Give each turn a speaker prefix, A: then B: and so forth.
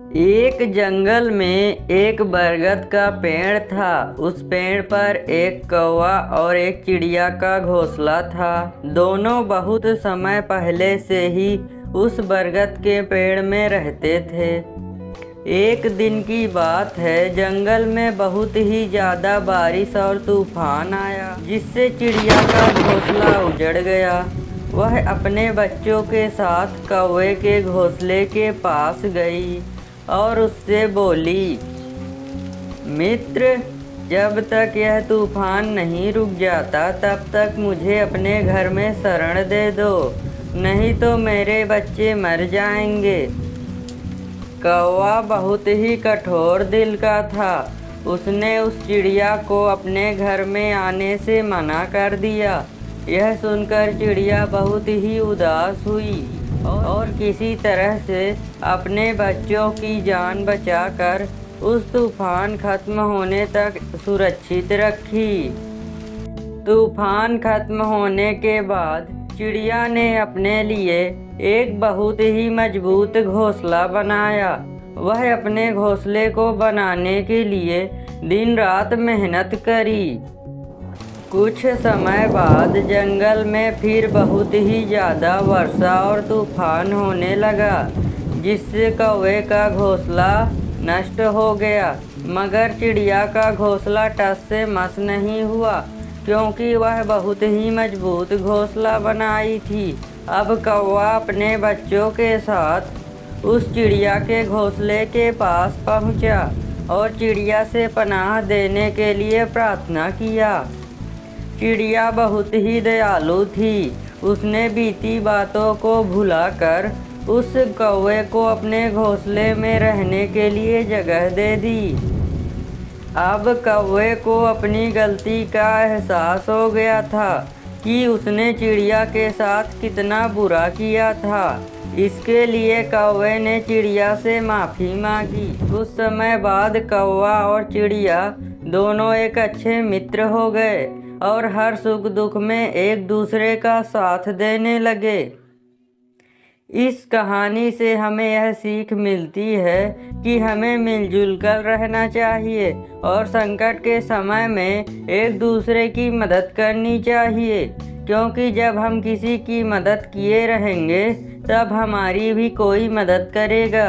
A: एक जंगल में एक बरगद का पेड़ था। उस पेड़ पर एक कौवा और एक चिड़िया का घोंसला था। दोनों बहुत समय पहले से ही उस बरगद के पेड़ में रहते थे। एक दिन की बात है, जंगल में बहुत ही ज़्यादा बारिश और तूफान आया, जिससे चिड़िया का घोंसला उजड़ गया। वह अपने बच्चों के साथ कौवे के घोंसले के पास गई और उससे बोली, मित्र, जब तक यह तूफान नहीं रुक जाता तब तक मुझे अपने घर में शरण दे दो, नहीं तो मेरे बच्चे मर जाएंगे। कौवा बहुत ही कठोर दिल का था। उसने उस चिड़िया को अपने घर में आने से मना कर दिया। यह सुनकर चिड़िया बहुत ही उदास हुई और किसी तरह से अपने बच्चों की जान बचाकर उस तूफान खत्म होने तक सुरक्षित रखी। तूफान खत्म होने के बाद चिड़िया ने अपने लिए एक बहुत ही मजबूत घोंसला बनाया। वह अपने घोंसले को बनाने के लिए दिन रात मेहनत करी। कुछ समय बाद जंगल में फिर बहुत ही ज़्यादा वर्षा और तूफान होने लगा, जिससे कौवे का घोंसला नष्ट हो गया। मगर चिड़िया का घोंसला टस से मस नहीं हुआ, क्योंकि वह बहुत ही मजबूत घोंसला बनाई थी। अब कौवा अपने बच्चों के साथ उस चिड़िया के घोंसले के पास पहुंचा और चिड़िया से पनाह देने के लिए प्रार्थना किया। चिड़िया बहुत ही दयालु थी। उसने बीती बातों को भुलाकर उस कौवे को अपने घोंसले में रहने के लिए जगह दे दी। अब कौवे को अपनी गलती का एहसास हो गया था कि उसने चिड़िया के साथ कितना बुरा किया था। इसके लिए कौवे ने चिड़िया से माफ़ी मांगी। कुछ समय बाद कौवा और चिड़िया दोनों एक अच्छे मित्र हो गए और हर सुख दुख में एक दूसरे का साथ देने लगे। इस कहानी से हमें यह सीख मिलती है कि हमें मिलजुल कर रहना चाहिए और संकट के समय में एक दूसरे की मदद करनी चाहिए, क्योंकि जब हम किसी की मदद किए रहेंगे तब हमारी भी कोई मदद करेगा।